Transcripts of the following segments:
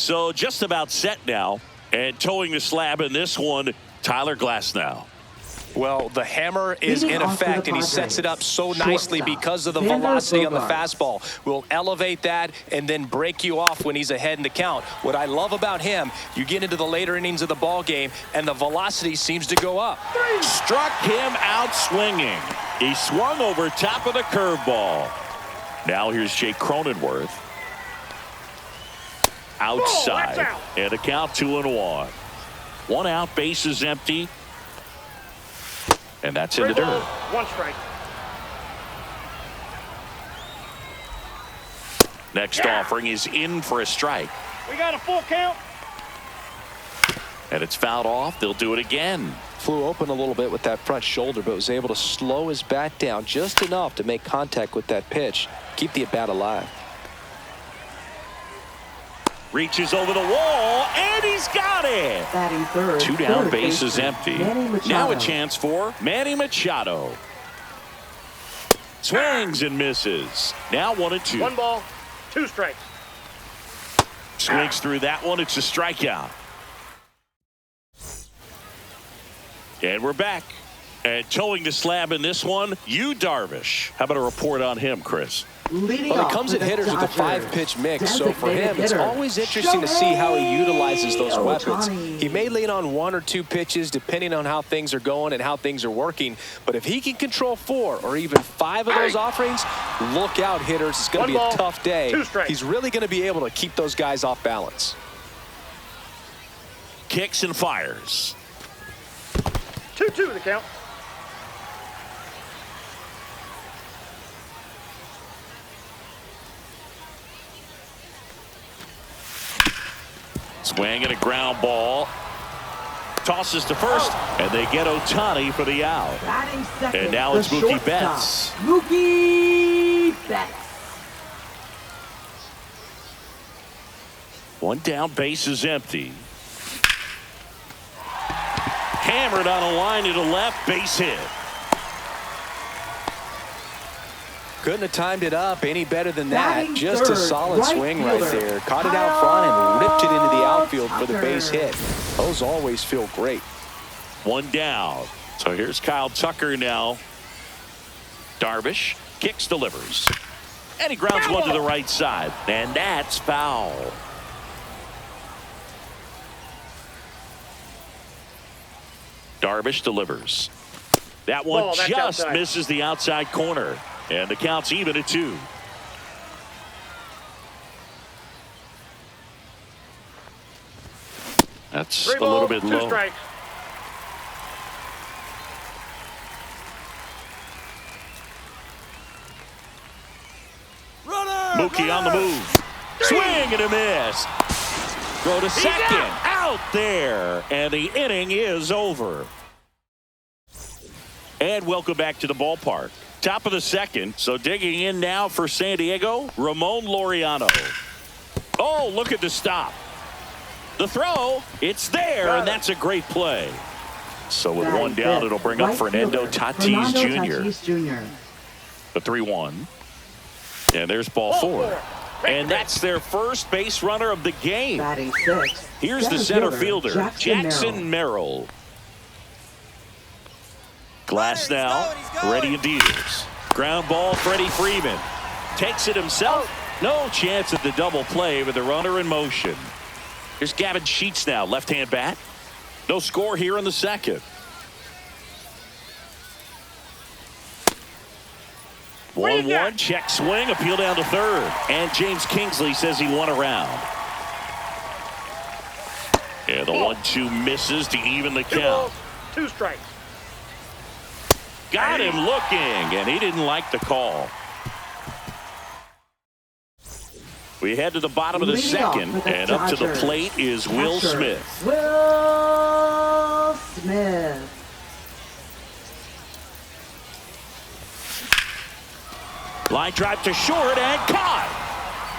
So just about set now. And towing the slab in this one, Tyler Glasnow. Well, the hammer is in effect, and he sets it up so nicely because of the velocity on the fastball. Will elevate that and then break you off when he's ahead in the count. What I love about him, you get into the later innings of the ball game, and the velocity seems to go up. Struck him out swinging. He swung over top of the curveball. Now here's Jake Cronenworth. Outside, and a count 2-1. 1 out, bases empty. And that's in the dirt. 1 strike. Next offering is in for a strike. We got a full count. And it's fouled off. They'll do it again. Flew open a little bit with that front shoulder, but was able to slow his bat down just enough to make contact with that pitch. Keep the at-bat alive. Reaches over the wall, and he's got it. Batting third. 2 down, bases empty. Now a chance for Manny Machado. Swings and misses. Now 1-2. 1 ball, 2 strikes. Swings through that one. It's a strikeout. And we're back. And towing the slab in this one, Darvish. How about a report on him, Chris? Well, he comes at hitters with a 5-pitch mix, so for him, it's always interesting to see how he utilizes those weapons. He may lean on 1 or 2 pitches depending on how things are going and how things are working, but if he can control 4 or even 5 of those offerings, look out, hitters. It's going to be a tough day. He's really going to be able to keep those guys off balance. Kicks and fires. 2-2 the count. Swing and a ground ball. Tosses to first, and they get Ohtani for the out. And now it's Mookie Betts. Mookie Betts. 1 down, base is empty. Hammered on a line to the left, base hit. Couldn't have timed it up any better than that. Just a solid swing right there. Caught it out front and ripped it into the outfield for the base hit. Those always feel great. 1 down. So here's Kyle Tucker now. Darvish kicks, delivers. And he grounds one to the right side. And that's foul. Darvish delivers. That one just misses the outside corner. And the count's even at 2. That's a little bit low. 2 strikes. Mookie on the move. Swing and a miss. Go to second. Out there. And the inning is over. And welcome back to the ballpark. Top of the second. So digging in now for San Diego, Ramon Laureano. Oh, look at the stop. The throw, it's there, and that's a great play. So with 1 down, it'll bring up Fernando Tatis Jr. The 3-1. And there's ball 4. And that's their first base runner of the game. Here's the center fielder, Jackson Merrill. Glasnow, ready and deals. Ground ball, Freddie Freeman. Takes it himself. No chance at the double play with the runner in motion. Here's Gavin Sheets now, left-hand bat. No score here in the second. 1-1, check swing, appeal down to third. And James Kingsley says he won a round. Yeah, the 1-2 misses to even the count. 2 strikes. Got him looking, and he didn't like the call. We head to the bottom of the second, and up to the plate is Will Smith. Will Smith. Line drive to short and caught.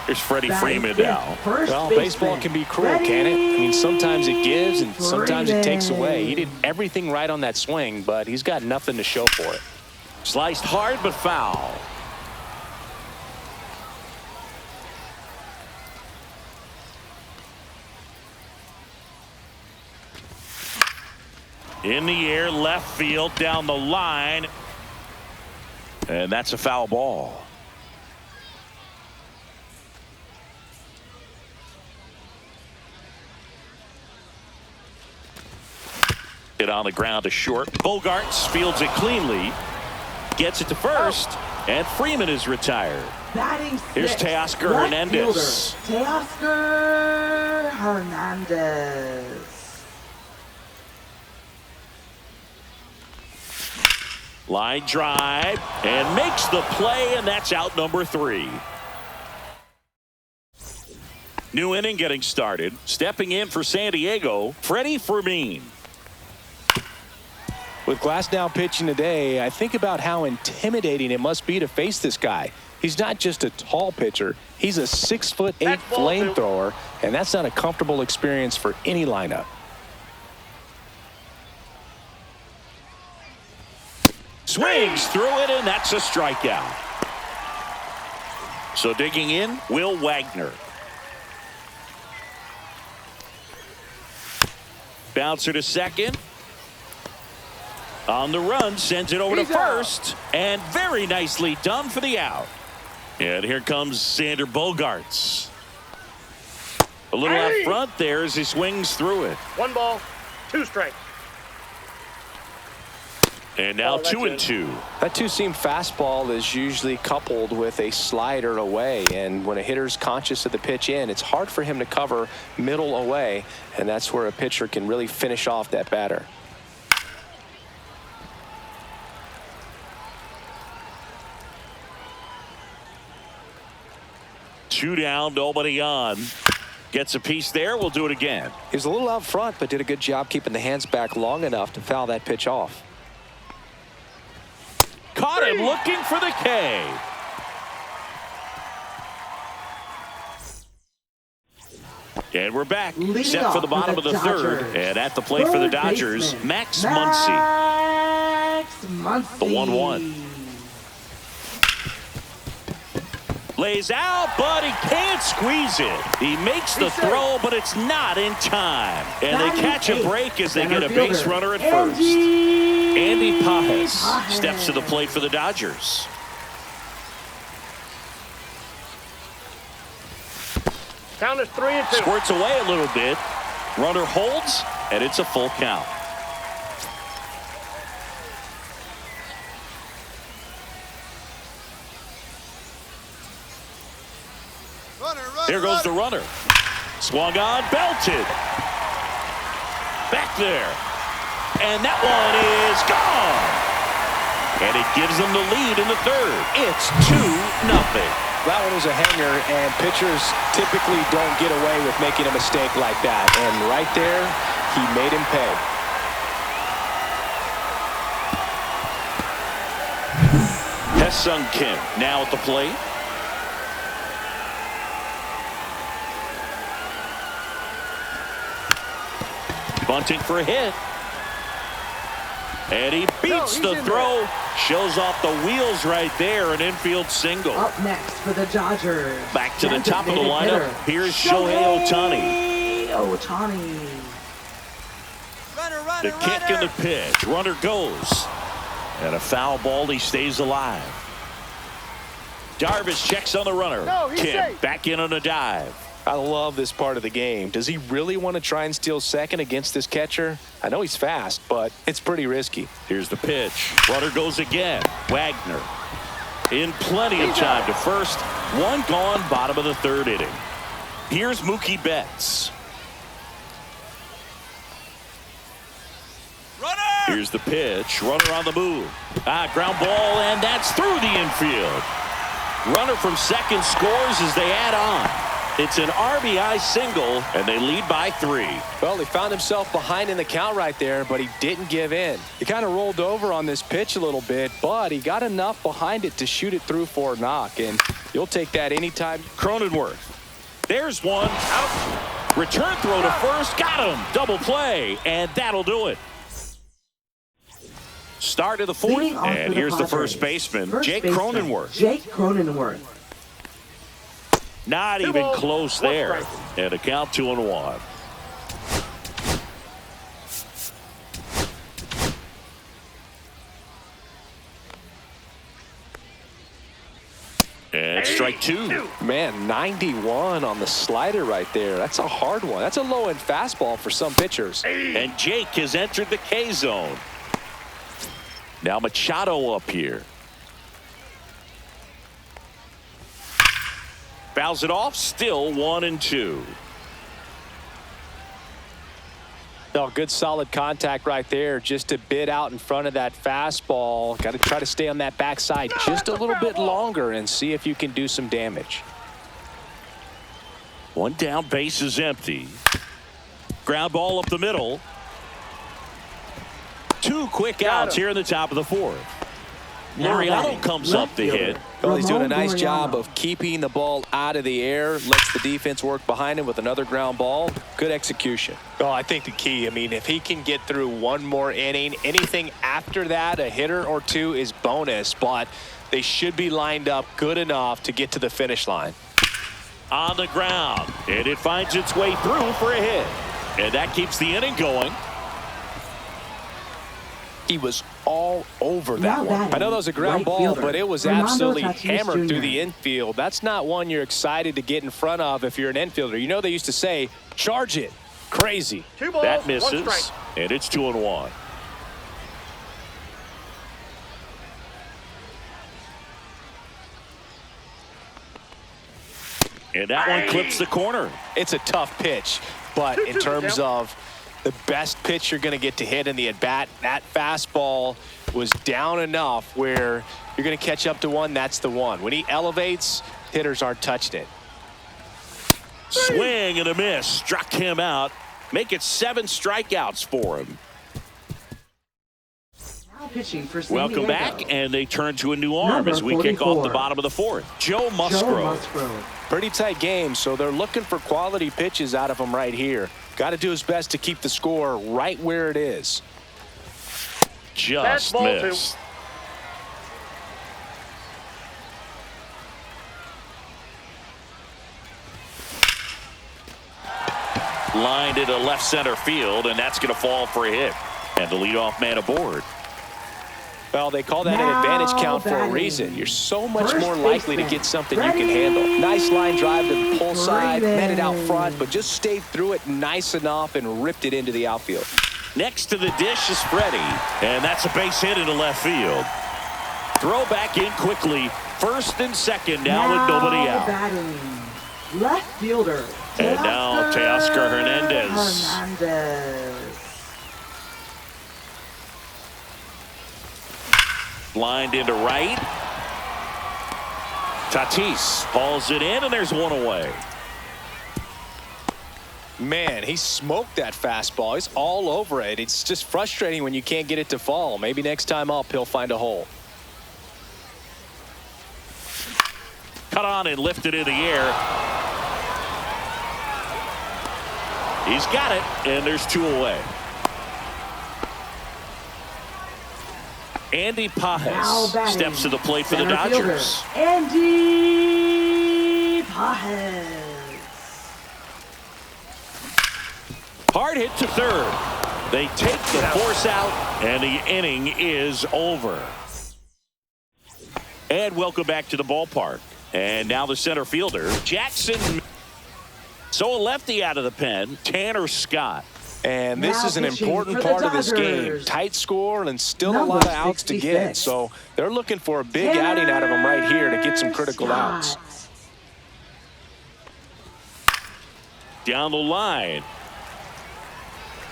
Here's Freddie Freeman now. Well, baseball can be cruel, can it? I mean, sometimes it gives and sometimes it takes away. He did everything right on that swing, but he's got nothing to show for it. Sliced hard but foul. In the air, left field, down the line. And that's a foul ball. Hit on the ground to short. Bogarts fields it cleanly. Gets it to first. And Freeman is retired. Batting Here's sixth, Teoscar left Hernandez. fielder, Teoscar Hernandez. Line drive and makes the play, and that's out number 3. New inning getting started. Stepping in for San Diego, Freddie Fermin. With Glasnow pitching today, I think about how intimidating it must be to face this guy. He's not just a tall pitcher. He's a 6'8" flamethrower, and that's not a comfortable experience for any lineup. Swings through it, and that's a strikeout. So digging in, Will Wagner. Bouncer to second. On the run, sends it over to first, and very nicely done for the out. And here comes Sander Bogarts. A little out front there as he swings through it. 1 ball, 2 strikes. And now 2-2. That two-seam fastball is usually coupled with a slider away, and when a hitter's conscious of the pitch in, it's hard for him to cover middle away, and that's where a pitcher can really finish off that batter. Two down, nobody on. Gets a piece there. We'll do it again. He was a little out front, but did a good job keeping the hands back long enough to foul that pitch off. Caught him looking for the K. And we're back. Leading Set for the bottom of the third. And at the plate for the Dodgers, Max Muncy. Max Muncy. The 1-1. Lays out, but he can't squeeze it. He makes the throw, but it's not in time. And they catch a break as they get a base runner at first. Andy Pajes steps to the plate for the Dodgers. Count is 3-2. Squirts away a little bit. Runner holds, and it's a full count. Here goes the runner. Swung on, belted. Back there. And that one is gone. And it gives them the lead in the third. It's 2-0. That one was a hanger, and pitchers typically don't get away with making a mistake like that. And right there, he made him pay. Sung Kim now at the plate. Bunting for a hit. And he beats the throw. Shows off the wheels right there. An infield single. Up next for the Dodgers. Back to the top of the lineup. Here's Shohei Ohtani. The kick and the pitch. Runner goes. And a foul ball. He stays alive. Darvish checks on the runner. Kim back in on a dive. I love this part of the game. Does he really want to try and steal second against this catcher? I know he's fast, but it's pretty risky. Here's the pitch. Runner goes again. Wagner in plenty of time to first. One gone, bottom of the third inning. Here's Mookie Betts. Runner! Here's the pitch. Runner on the move. Ground ball, and that's through the infield. Runner from second scores as they add on. It's an RBI single, and they lead by 3. Well, he found himself behind in the count right there, but he didn't give in. He kind of rolled over on this pitch a little bit, but he got enough behind it to shoot it through for a knock, and you'll take that anytime. Cronenworth. There's one. Out. Return throw to first. Got him. Double play, and that'll do it. Start of the fourth, and here's the first baseman, Jake Cronenworth. Not even close there. And a count 2-1. strike two. Man, 91 on the slider right there. That's a hard one. That's a low-end fastball for some pitchers. And Jake has entered the K zone. Now Machado up here. Fouls it off, still 1-2. Oh, good solid contact right there, just a bit out in front of that fastball. Got to try to stay on that backside just a little bit longer and see if you can do some damage. One down, base is empty. Ground ball up the middle. Two quick outs here in the top of the fourth. Laureano comes up to hit. Well, he's doing a nice job of keeping the ball out of the air, lets the defense work behind him with another ground ball. Good execution. Well, I think the key, I mean, if he can get through one more inning, anything after that, a hitter or two is bonus, but they should be lined up good enough to get to the finish line. On the ground, and it finds its way through for a hit. And that keeps the inning going. He was all over that one. I know that was a ground ball, but it was absolutely hammered through the infield. That's not one you're excited to get in front of if you're an infielder. You know they used to say, charge it. Crazy. Two balls, that one misses, strike. and it's 2-1. And that one clips the corner. It's a tough pitch, but in terms of the best pitch you're going to get to hit in the at-bat, that fastball was down enough where you're going to catch up to one, that's the one. When he elevates, hitters aren't touching it. Swing and a miss. Struck him out. Make it 7 strikeouts for him. Now pitching for San Welcome Diego. back, and they turn to a new arm Number as we kick off 44. the bottom of the fourth. Joe Musgrove. Pretty tight game, so they're looking for quality pitches out of him right here. Got to do his best to keep the score right where it is. Just Ball two. missed. Lined into left center field, and that's going to fall for a hit. And the leadoff man aboard. Well, they call that an advantage count for a reason. You're so much First more likely to baseman. get something you can handle. Nice line drive to the pull side, Freeman. met it out front, but just stayed through it nice enough and ripped it into the outfield. Next to the dish is Freddie, and that's a base hit into left field. Throw back in quickly. First and second now with nobody out. Batting. Left fielder. And now Teoscar Hernandez. Blind into right. Tatis hauls it in, and there's one away. Man, he smoked that fastball. He's all over it. It's just frustrating when you can't get it to fall. Maybe next time up, he'll find a hole. Cut on and lifted in the air. He's got it, and there's 2 away. Andy Pajes steps to the plate for the Dodgers. Andy Pajes. Hard hit to third. They take the force out, and the inning is over. And welcome back to the ballpark. And now the center fielder, Jackson. So a lefty out of the pen, Tanner Scott. And this Now is an pitching important for the part of this game. Dodgers. Tight score and still a Number lot of outs to get. 66. So they're looking for a big outing out of him right here to get some critical outs. Down the line.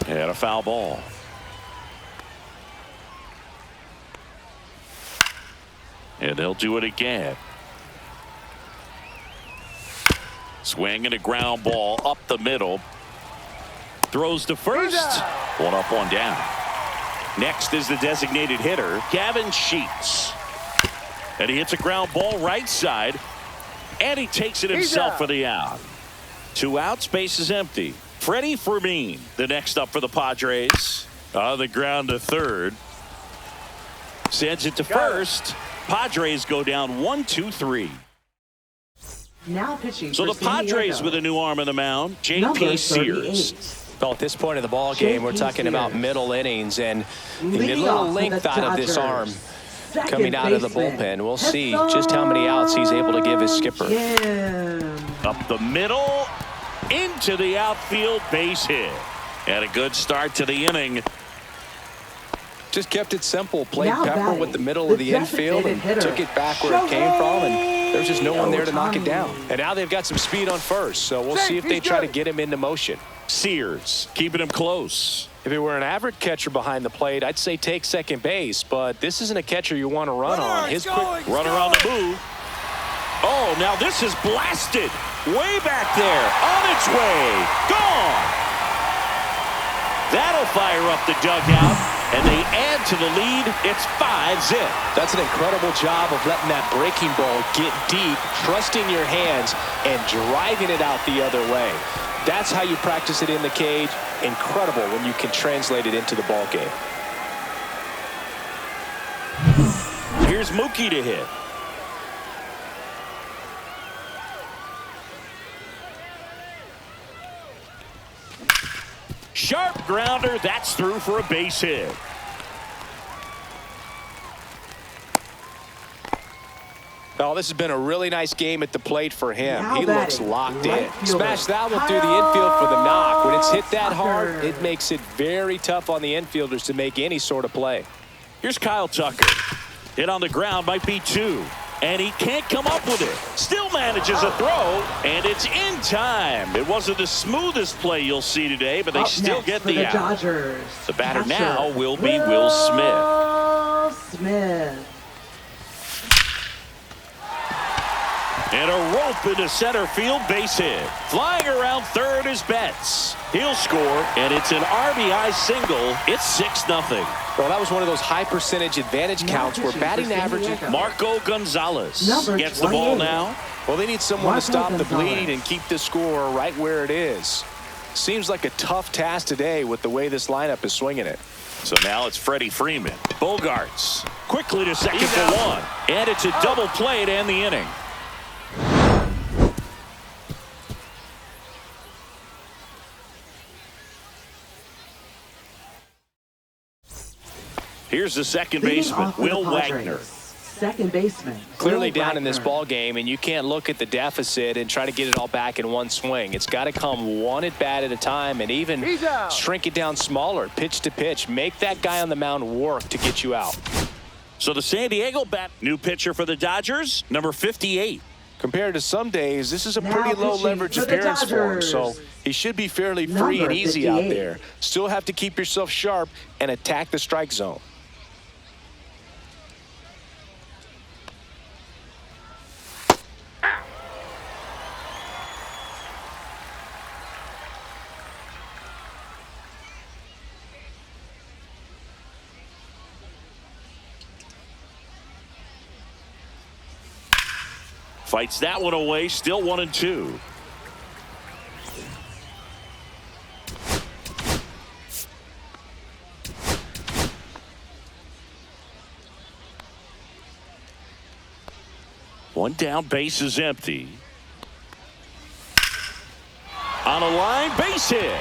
And a foul ball. And they'll do it again. Swing and a ground ball up the middle. Throws to first. One up, one down. Next is the designated hitter, Gavin Sheets. And he hits a ground ball right side. And he takes it himself for the out. 2 outs, base is empty. Freddie Fermin, the next up for the Padres. On the ground to third. Sends it to first. Padres go down 1-2-3. Now pitching So for the San Padres Diego. with a new arm in the mound, Number J.P. Sears. 38. Well, at this point of the ball game, we're talking about middle innings, and you get a little length out of this arm. coming out of the bullpen. We'll see just how many outs he's able to give his skipper. Up the middle, into the outfield, base hit. And a good start to the inning. Just kept it simple. Played Pepper with the middle of the infield and took it back where it came from, and there's just no one there to knock it down. And now they've got some speed on first, so we'll see if they try to get him into motion. Sears keeping him close. If it were an average catcher behind the plate, I'd say take second base, but this isn't a catcher you want to run on. His quick runner on the move. Oh, now this is blasted. Way back there. On its way. Gone. That'll fire up the dugout, and they add to the lead. It's 5-0. That's an incredible job of letting that breaking ball get deep, trusting your hands, and driving it out the other way. That's how you practice it in the cage. Incredible when you can translate it into the ball game. Here's Mookie to hit. Sharp grounder. That's through for a base hit. Oh, this has been a really nice game at the plate for him. He looks locked in. Smash that one through the infield for the knock. When it's hit that hard, it makes it very tough on the infielders to make any sort of play. Here's Kyle Tucker. Hit on the ground, might be 2. And he can't come up with it. Still manages a throw, and it's in time. It wasn't the smoothest play you'll see today, but they still get the out. Dodgers. The batter now will be Will Smith. And a rope into center field, base hit. Flying around third is Betts. He'll score, and it's an RBI single. It's 6-0. Well, that was one of those high percentage advantage counts where batting average. Marco Gonzalez gets the ball now. Well, they need someone to stop the bleed and keep the score right where it is. Seems like a tough task today with the way this lineup is swinging it. So now it's Freddie Freeman. Bogarts quickly to second for 1. And it's a double play to end the inning. Here's the second baseman, Will Wagner. Second baseman. Clearly down in this ball game, and you can't look at the deficit and try to get it all back in one swing. It's got to come one at bat at a time, and even shrink it down smaller, pitch to pitch. Make that guy on the mound work to get you out. So the San Diego new pitcher for the Dodgers, number 58. Compared to some days, this is a pretty low leverage appearance for him, so he should be fairly free and easy out there. Still have to keep yourself sharp and attack the strike zone. Fights that one away, still 1-2. One down, base is empty. On a line, base hit.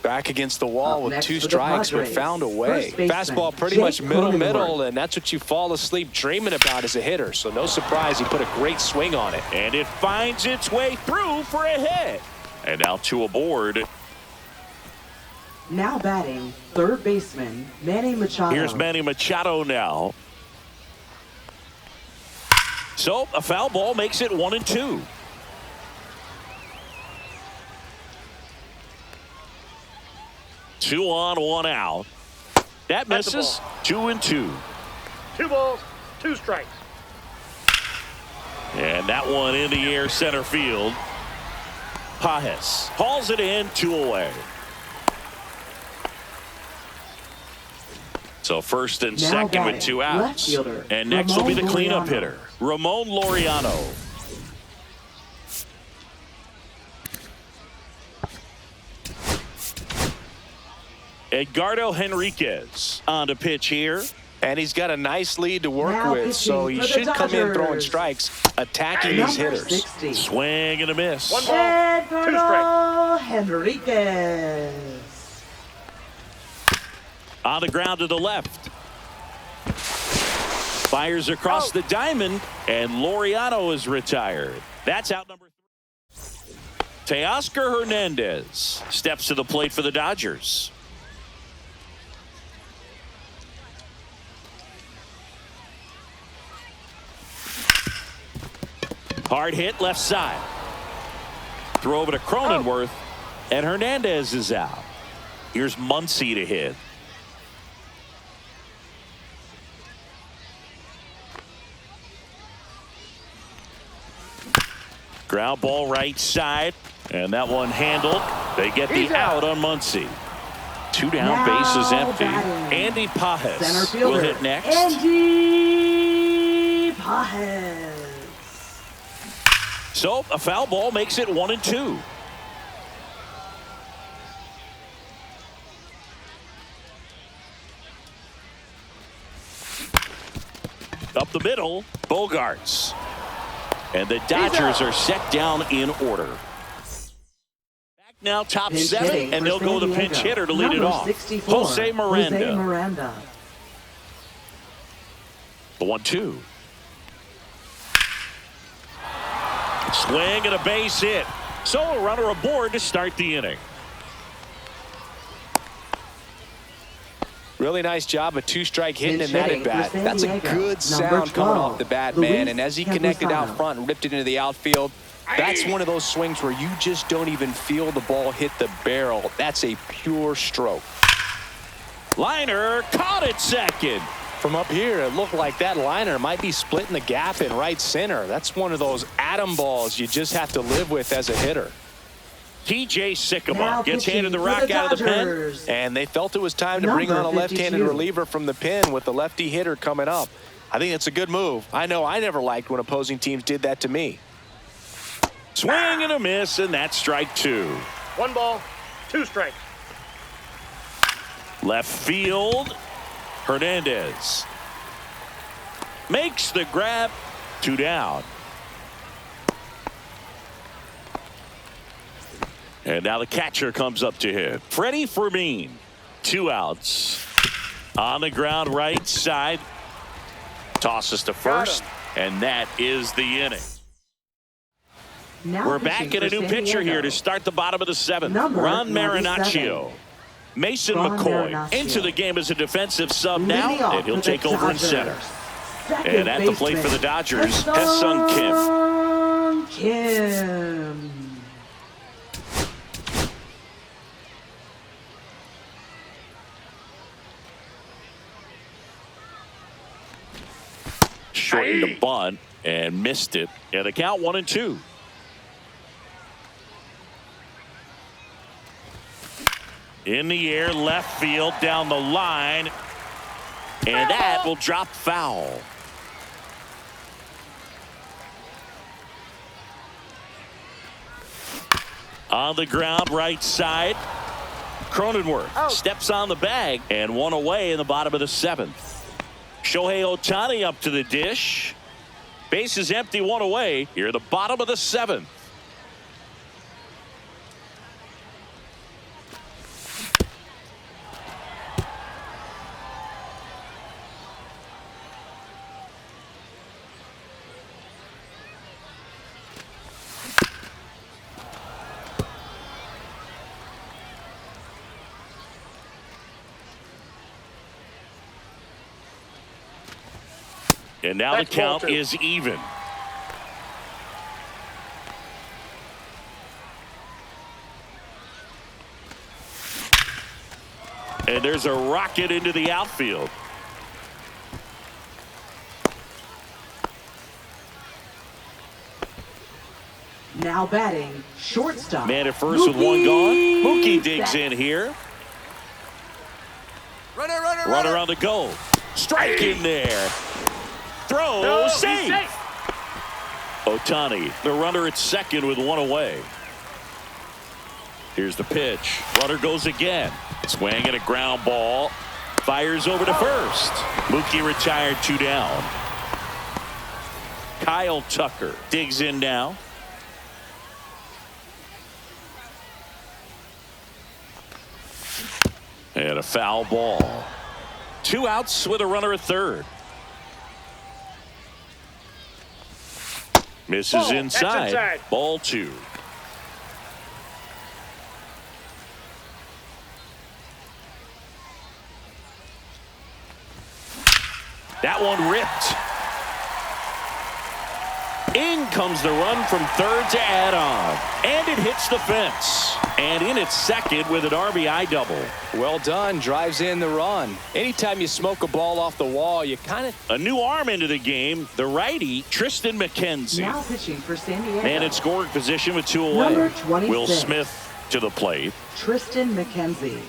Back against the wall with 2 strikes, but found a way. Fastball pretty much middle, and that's what you fall asleep dreaming about as a hitter. So no surprise he put a great swing on it. And it finds its way through for a hit. And now 2 aboard. Now batting, third baseman, Manny Machado. Here's Manny Machado now. So a foul ball makes it 1-2. Two on, 1 out. That misses. 2-2. 2 balls, 2 strikes. And that one in the air center field. Pajes hauls it in, 2 away. So first and second with 2 outs. And next will be the cleanup hitter, Ramon Laureano. Edgardo Henriquez on to pitch here. And he's got a nice lead to work Now with, so he pitching for the should come in throwing Dodgers. strikes, attacking his Number hitters. 60. Swing and a miss. One ball, two strikes. Henriquez. On the ground to the left. Fires across the diamond, and Laureano is retired. That's out number 3. Teoscar Hernandez steps to the plate for the Dodgers. Hard hit left side. Throw over to Cronenworth, and Hernandez is out. Here's Muncy to hit. Ground ball right side, and that one handled. They get the out on Muncy. 2 down, Now bases empty. batting. Andy Center Pajes fielder. will hit next. Andy Pajes. So a foul ball makes it 1-2. Up the middle, Bogarts. And the Dodgers are set down in order. Back now, top Pinch 7, hitting and for they'll San go the Diego. pinch hitter to lead it Number off. 64, Jose Miranda. Jose Miranda. The 1-2. Swing and a base hit. So a runner aboard to start the inning. Really nice job, a 2-strike hitting Pinch in that hitting for at-bat. San That's a Diego. good Number sound coming 12, off the bat, Luis man. And as he connected out Campusano. front and ripped it into the outfield, that's one of those swings where you just don't even feel the ball hit the barrel. That's a pure stroke. Liner caught it second. From up here, it looked like that liner might be splitting the gap in right center. That's one of those atom balls you just have to live with as a hitter. TJ Sycamore Now gets pitching handed the for rock out of the pen. Dodgers. And they felt it was time to bring on a Number left-handed 52. reliever from the pen with the lefty hitter coming up. I think it's a good move. I know I never liked when opposing teams did that to me. Swing and a miss, and that's strike 2. 1 ball, 2 strikes. Left field, Hernandez makes the grab. 2 down. And now the catcher comes up to hit. Freddie Fermin, 2 outs. On the ground right side. Tosses to first, and that is the inning. Now We're pitching back in a for new San pitcher Diego. here to start the bottom of the 7th. Number Ron 97. Marinaccio. Mason Ron McCoy Marinaccio. into the game as a defensive sub Leading now, off and he'll for the take over in Dodgers. center. Second And at the plate for the baseman, Dodgers, Ha-Sung Kim. Ha-Sung Kim. Shortened the bunt and missed it. And the count 1-2. In the air, left field, down the line. And that will drop foul. On the ground, right side. Cronenworth steps on the bag, and 1 away in the bottom of the 7th. Shohei Ohtani up to the dish. Base is empty, 1 away. Here at the bottom of the 7th. And now That's the count ball 2. is even. And there's a rocket into the outfield. Now batting, shortstop. Man at first with 1 gone. Mookie digs Betts. in here. Runner on the go. Strike in there. Throw, No, he's safe. safe. Ohtani, the runner at second with 1 away. Here's the pitch. Runner goes again. Swing and a ground ball. Fires over to first. Mookie retired, 2 down. Kyle Tucker digs in now. And a foul ball. 2 outs with a runner at third. Misses inside. Ball 2. That one ripped. In comes the run from third to add on. And it hits the fence. And in at second with an RBI double. Well done. Drives in the run. Anytime you smoke a ball off the wall, you kind of... A new arm into the game. The righty, Tristan McKenzie. Now pitching for San Diego. Man in scoring position with 2 away. Number 26. Will Smith to the plate. Tristan McKenzie.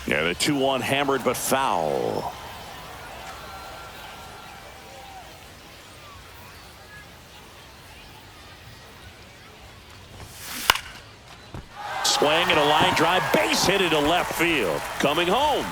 Yeah, the 2-1 hammered but foul. Swing and a line drive, base hit into left field. Coming home.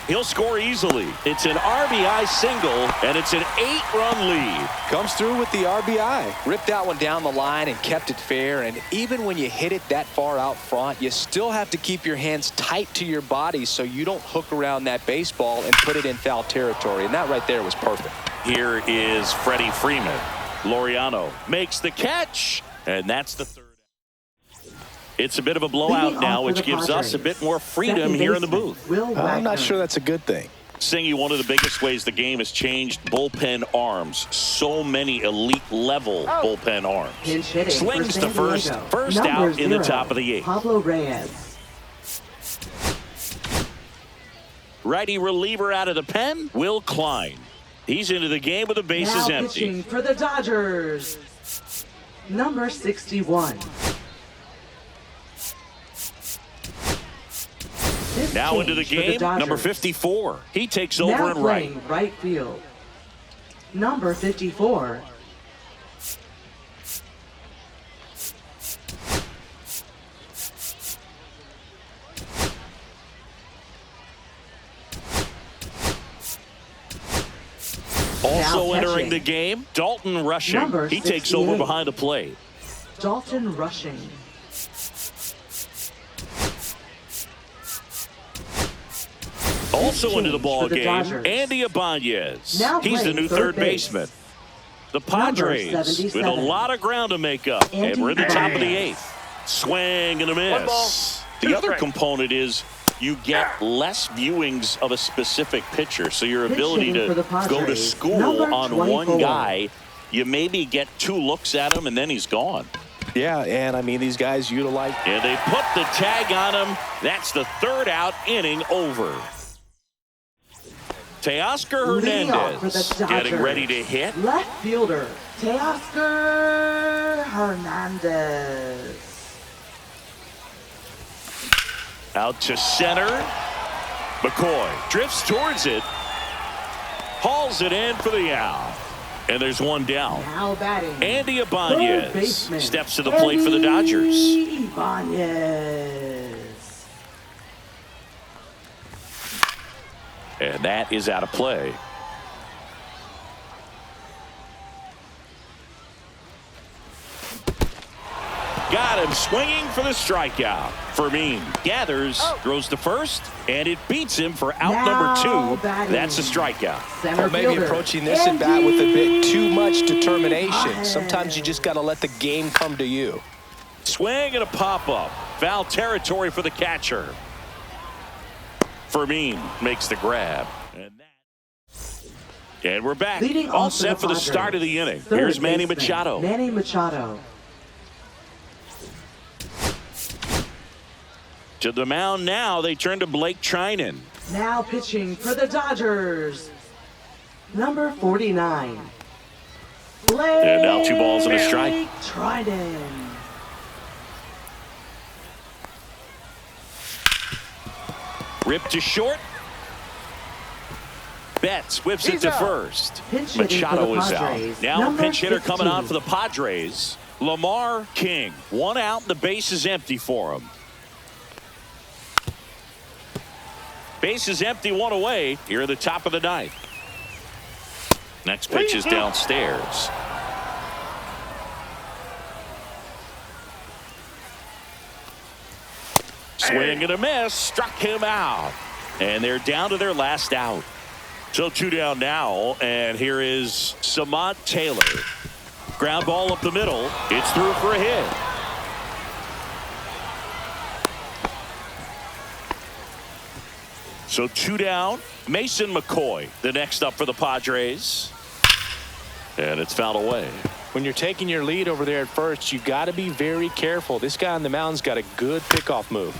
He'll score easily. It's an RBI single, and it's an 8-run lead. Comes through with the RBI. Ripped that one down the line and kept it fair. And even when you hit it that far out front, you still have to keep your hands tight to your body so you don't hook around that baseball and put it in foul territory. And that right there was perfect. Here is Freddie Freeman. Laureano makes the catch, and that's the third. It's a bit of a blowout now, which gives us a bit more freedom here in the booth. I'm not sure that's a good thing. Singy, one of the biggest ways the game has changed bullpen arms. So many elite level bullpen arms. Slings to first. First out in the top of the 8th. Pablo Reyes. Righty reliever out of the pen, Will Klein. He's into the game with the bases now empty. Pitching for the Dodgers. Number 61. Now into the game, number 54. He takes over in right. Right field. Number 54. Also entering the game, Dalton Rushing. He takes over behind the plate. Dalton Rushing. Also into the ball game, Andy Ibanez. He's the new third baseman. The Padres with a lot of ground to make up. And we're in the top of the 8th. Swing and a miss. The other component is you get less viewings of a specific pitcher. So your ability to go to school on one guy, you maybe get 2 looks at him and then he's gone. Yeah, and I mean, these guys utilize... And they put the tag on him. That's the 3rd out, inning over. Teoscar Hernandez getting ready to hit. Left fielder, Teoscar Hernandez. Out to center. McCoy drifts towards it. Hauls it in for the out. And there's 1 down. Now batting. Andy Ibanez steps to the plate for the Dodgers. Ibanez. And that is out of play. Got him swinging for the strikeout. Fermin gathers, throws to first, and it beats him for out number 2. That's a strikeout. Or maybe approaching this at bat with a bit too much determination. Sometimes you just got to let the game come to you. Swing and a pop-up. Foul territory for the catcher. Fermin makes the grab. And we're back. All set for the start of the inning. Here's Manny Machado. Manny Machado. To the mound now, they turn to Blake Trinan. Now pitching for the Dodgers. Number 49. Blake And now 2 balls and a strike. Trinan. Ripped to short. Betts whips it to first. Machado is out. Now a pinch hitter coming on for the Padres. Lamar King. 1 out, the base is empty for him. Base is empty, one away here at the top of the ninth. Next pitch is downstairs. Swing and a miss, struck him out. And they're down to their last out. So 2 down now, and here is Samant Taylor. Ground ball up the middle. It's through for a hit. So 2 down. Mason McCoy, the next up for the Padres. And it's fouled away. When you're taking your lead over there at first, you got to be very careful. This guy on the mound's got a good pickoff move.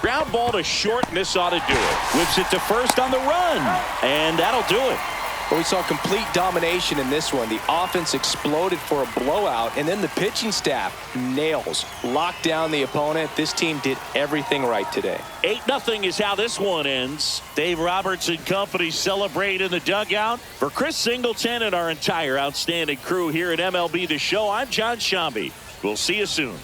Ground ball to short, and this ought to do it. Whips it to first on the run, and that'll do it. Well, we saw complete domination in this one. The offense exploded for a blowout, and then the pitching staff nails, locked down the opponent. This team did everything right today. 8-0 is how this one ends. Dave Roberts and company celebrate in the dugout. For Chris Singleton and our entire outstanding crew here at MLB The Show, I'm John Shambi. We'll see you soon.